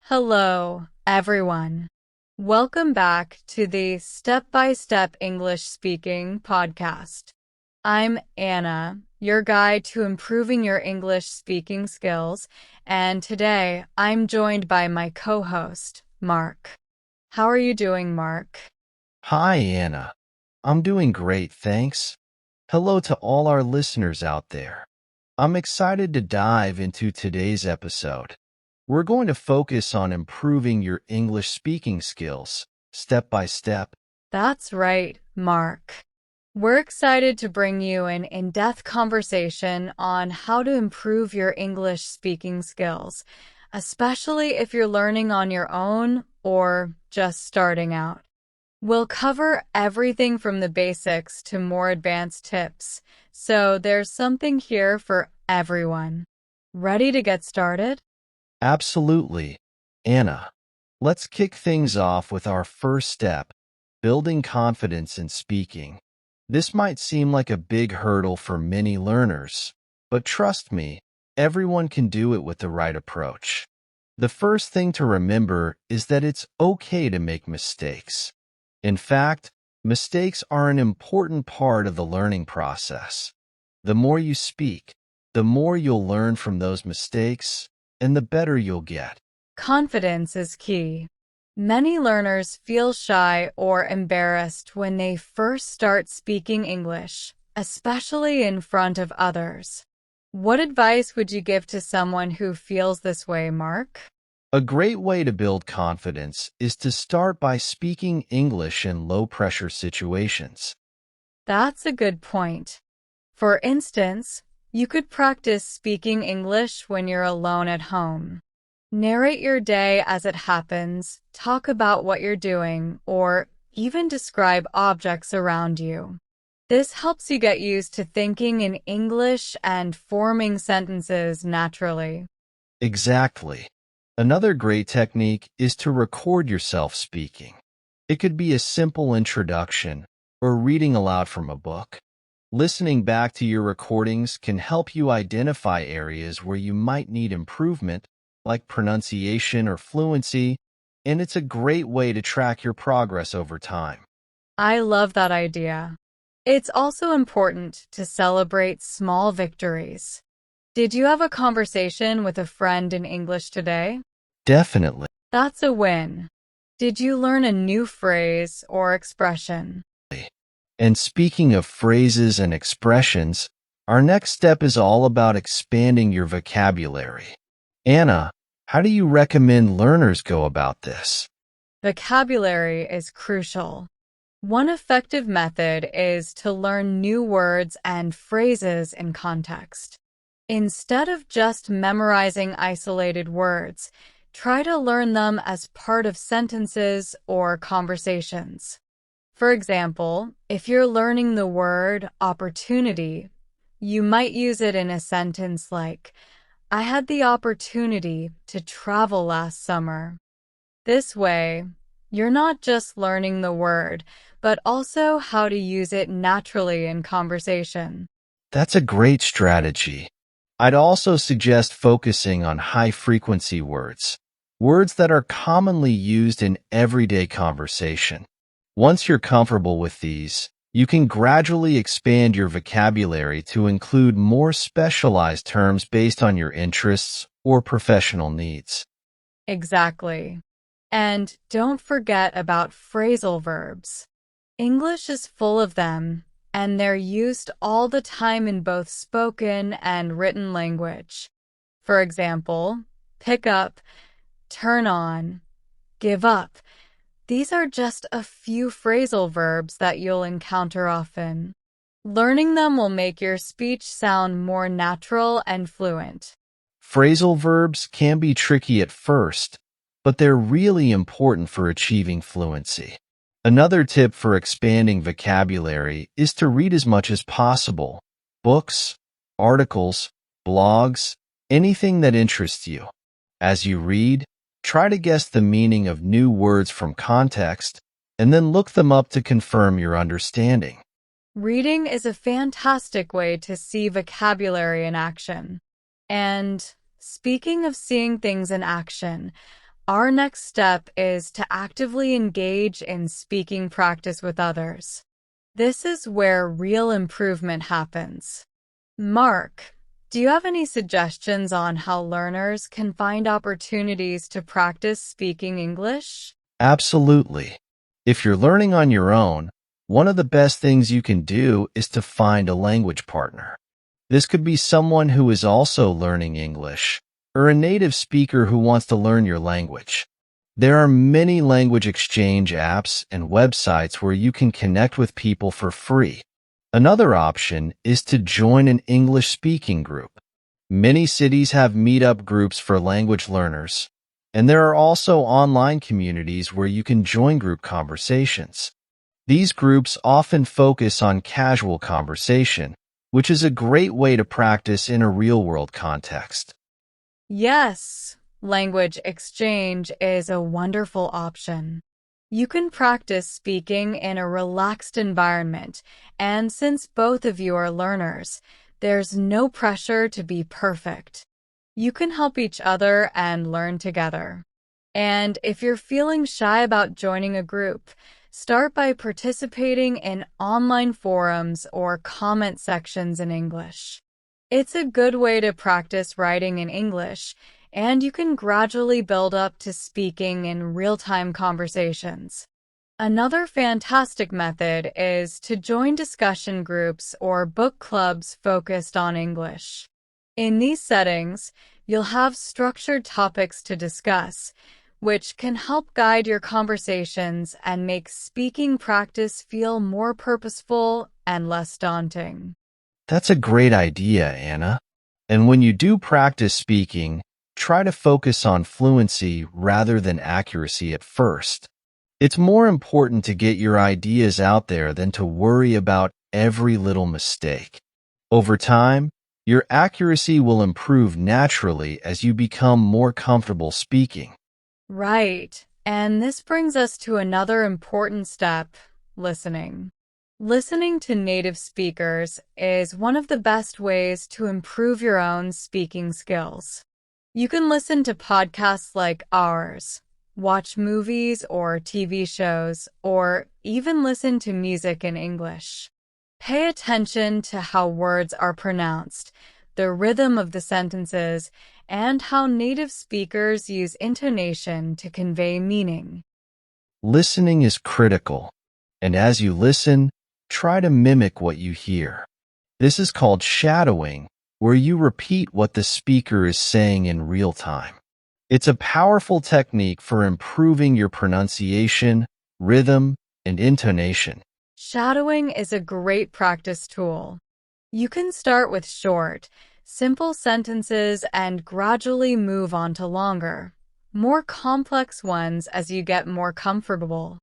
Hello, everyone. Welcome back to the Step-by-Step English Speaking podcast. I'm Anna, your guide to improving your English speaking skills, and today I'm joined by my co-host, Mark. How are you doing, Mark? Hi, Anna. I'm doing great, thanks. Hello to all our listeners out there. I'm excited to dive into today's episode. We're going to focus on improving your English speaking skills, step by step. That's right, Mark. We're excited to bring you an in-depth conversation on how to improve your English speaking skills, especially if you're learning on your own or just starting out. We'll cover everything from the basics to more advanced tips, so there's something here for everyone. Ready to get started? Absolutely. Anna, let's kick things off with our first step, building confidence in speaking. This might seem like a big hurdle for many learners, but trust me, everyone can do it with the right approach. The first thing to remember is that it's okay to make mistakes. In fact, mistakes are an important part of the learning process. The more you speak, the more you'll learn from those mistakes, and the better you'll get. Confidence is key. Many learners feel shy or embarrassed when they first start speaking English, especially in front of others. What advice would you give to someone who feels this way, Mark? A great way to build confidence is to start by speaking English in low-pressure situations. That's a good point. For instance, you could practice speaking English when you're alone at home. Narrate your day as it happens, talk about what you're doing, or even describe objects around you. This helps you get used to thinking in English and forming sentences naturally. Exactly. Another great technique is to record yourself speaking. It could be a simple introduction or reading aloud from a book. Listening back to your recordings can help you identify areas where you might need improvement, like pronunciation or fluency, and it's a great way to track your progress over time. I love that idea. It's also important to celebrate small victories. Did you have a conversation with a friend in English today? Definitely. That's a win. Did you learn a new phrase or expression? And speaking of phrases and expressions, our next step is all about expanding your vocabulary. Anna, how do you recommend learners go about this? Vocabulary is crucial. One effective method is to learn new words and phrases in context. Instead of just memorizing isolated words, try to learn them as part of sentences or conversations. For example, if you're learning the word opportunity, you might use it in a sentence like, I had the opportunity to travel last summer. This way, you're not just learning the word, but also how to use it naturally in conversation. That's a great strategy. I'd also suggest focusing on high-frequency words, words that are commonly used in everyday conversation. Once you're comfortable with these, you can gradually expand your vocabulary to include more specialized terms based on your interests or professional needs. Exactly. And don't forget about phrasal verbs. English is full of them, and they're used all the time in both spoken and written language. For example, pick up, turn on, give up. These are just a few phrasal verbs that you'll encounter often. Learning them will make your speech sound more natural and fluent. Phrasal verbs can be tricky at first, but they're really important for achieving fluency. Another tip for expanding vocabulary is to read as much as possible. Books, articles, blogs, anything that interests you. As you read, try to guess the meaning of new words from context, and then look them up to confirm your understanding. Reading is a fantastic way to see vocabulary in action. And speaking of seeing things in action, Our next step is to actively engage in speaking practice with others. This is where real improvement happens. Mark, do you have any suggestions on how learners can find opportunities to practice speaking English? Absolutely. If you're learning on your own, one of the best things you can do is to find a language partner. This could be someone who is also learning English, or a native speaker who wants to learn your language. There are many language exchange apps and websites where you can connect with people for free. Another option is to join an English speaking group. Many cities have meetup groups for language learners, and there are also online communities where you can join group conversations. These groups often focus on casual conversation, which is a great way to practice in a real-world context. Yes, language exchange is a wonderful option. You can practice speaking in a relaxed environment, and since both of you are learners, there's no pressure to be perfect. You can help each other and learn together. And if you're feeling shy about joining a group, start by participating in online forums or comment sections in English. It's a good way to practice writing in English, and you can gradually build up to speaking in real-time conversations. Another fantastic method is to join discussion groups or book clubs focused on English. In these settings, you'll have structured topics to discuss, which can help guide your conversations and make speaking practice feel more purposeful and less daunting. That's a great idea, Anna. And when you do practice speaking, try to focus on fluency rather than accuracy at first. It's more important to get your ideas out there than to worry about every little mistake. Over time, your accuracy will improve naturally as you become more comfortable speaking. Right. And this brings us to another important step, listening. Listening to native speakers is one of the best ways to improve your own speaking skills. You can listen to podcasts like ours, watch movies or TV shows, or even listen to music in English. Pay attention to how words are pronounced, the rhythm of the sentences, and how native speakers use intonation to convey meaning. Listening is critical, and as you listen, try to mimic what you hear. This is called shadowing, where you repeat what the speaker is saying in real time. It's a powerful technique for improving your pronunciation, rhythm, and intonation. Shadowing is a great practice tool. You can start with short, simple sentences and gradually move on to longer, more complex ones as you get more comfortable.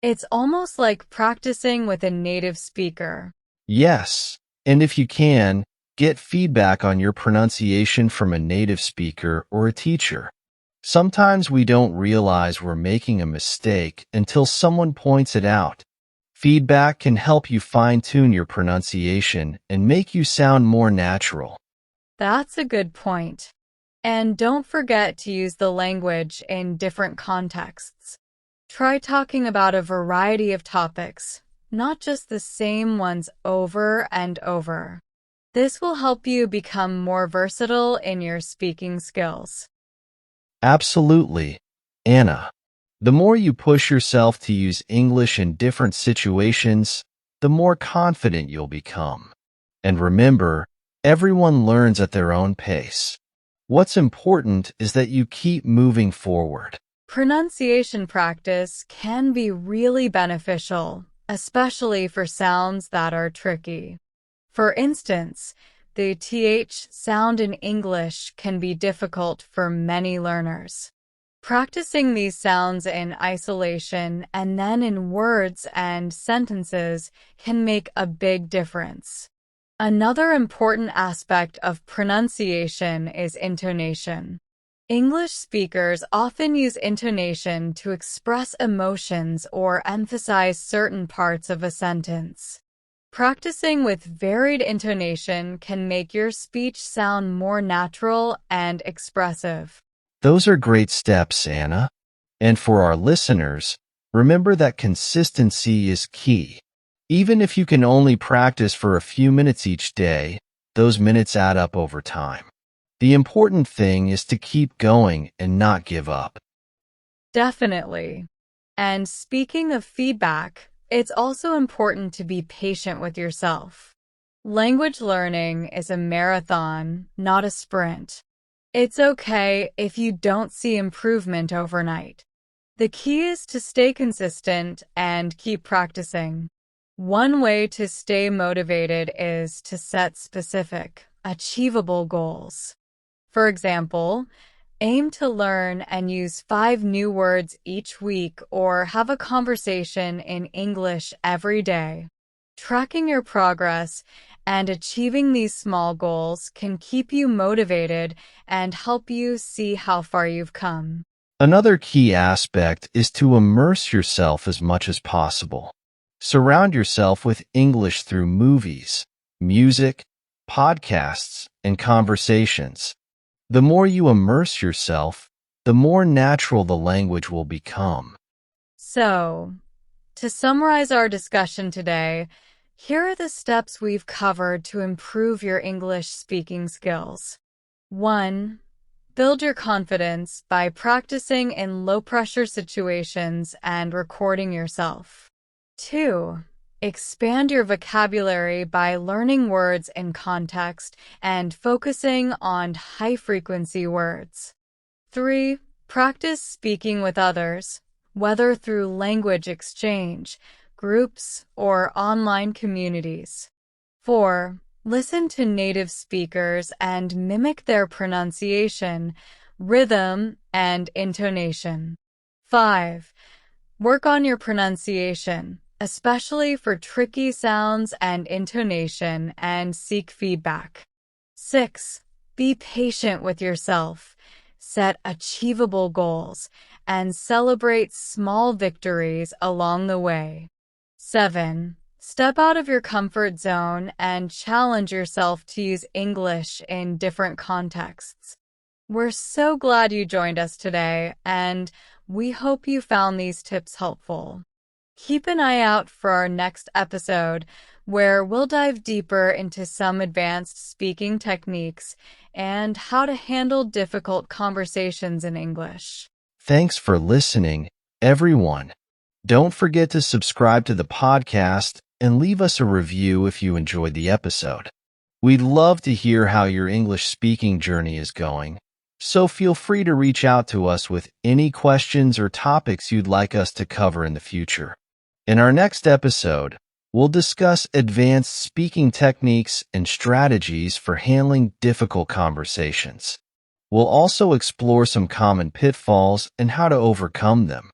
It's almost like practicing with a native speaker. Yes, and if you can, get feedback on your pronunciation from a native speaker or a teacher. Sometimes we don't realize we're making a mistake until someone points it out. Feedback can help you fine-tune your pronunciation and make you sound more natural. That's a good point. And don't forget to use the language in different contexts. Try talking about a variety of topics, not just the same ones over and over. This will help you become more versatile in your speaking skills. Absolutely, Anna. The more you push yourself to use English in different situations, the more confident you'll become. And remember, everyone learns at their own pace. What's important is that you keep moving forward. Pronunciation practice can be really beneficial, especially for sounds that are tricky. For instance, the TH sound in English can be difficult for many learners. Practicing these sounds in isolation and then in words and sentences can make a big difference. Another important aspect of pronunciation is intonation. English speakers often use intonation to express emotions or emphasize certain parts of a sentence. Practicing with varied intonation can make your speech sound more natural and expressive. Those are great steps, Anna. And for our listeners, remember that consistency is key. Even if you can only practice for a few minutes each day, those minutes add up over time. The important thing is to keep going and not give up. Definitely. And speaking of feedback, it's also important to be patient with yourself. Language learning is a marathon, not a sprint. It's okay if you don't see improvement overnight. The key is to stay consistent and keep practicing. One way to stay motivated is to set specific, achievable goals. For example, aim to learn and use 5 new words each week or have a conversation in English every day. Tracking your progress and achieving these small goals can keep you motivated and help you see how far you've come. Another key aspect is to immerse yourself as much as possible. Surround yourself with English through movies, music, podcasts, and conversations. The more you immerse yourself, the more natural the language will become. So, to summarize our discussion today, here are the steps we've covered to improve your English speaking skills. 1. Build your confidence by practicing in low-pressure situations and recording yourself. 2. Expand your vocabulary by learning words in context and focusing on high-frequency words. 3. Practice speaking with others, whether through language exchange, groups, or online communities. 4. Listen to native speakers and mimic their pronunciation, rhythm, and intonation. 5. Work on your pronunciation, especially for tricky sounds and intonation, and seek feedback. 6. Be patient with yourself. Set achievable goals and celebrate small victories along the way. 7. Step out of your comfort zone and challenge yourself to use English in different contexts. We're so glad you joined us today, and we hope you found these tips helpful. Keep an eye out for our next episode, where we'll dive deeper into some advanced speaking techniques and how to handle difficult conversations in English. Thanks for listening, everyone. Don't forget to subscribe to the podcast and leave us a review if you enjoyed the episode. We'd love to hear how your English speaking journey is going, so feel free to reach out to us with any questions or topics you'd like us to cover in the future. In our next episode, we'll discuss advanced speaking techniques and strategies for handling difficult conversations. We'll also explore some common pitfalls and how to overcome them.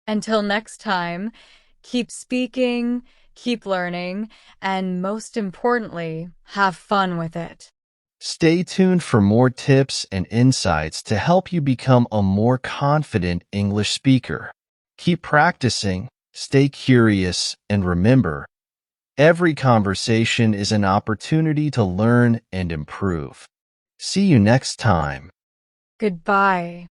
Until next time, keep speaking, keep learning, and most importantly, have fun with it. Stay tuned for more tips and insights to help you become a more confident English speaker. Keep practicing, stay curious, and remember, every conversation is an opportunity to learn and improve. See you next time. Goodbye.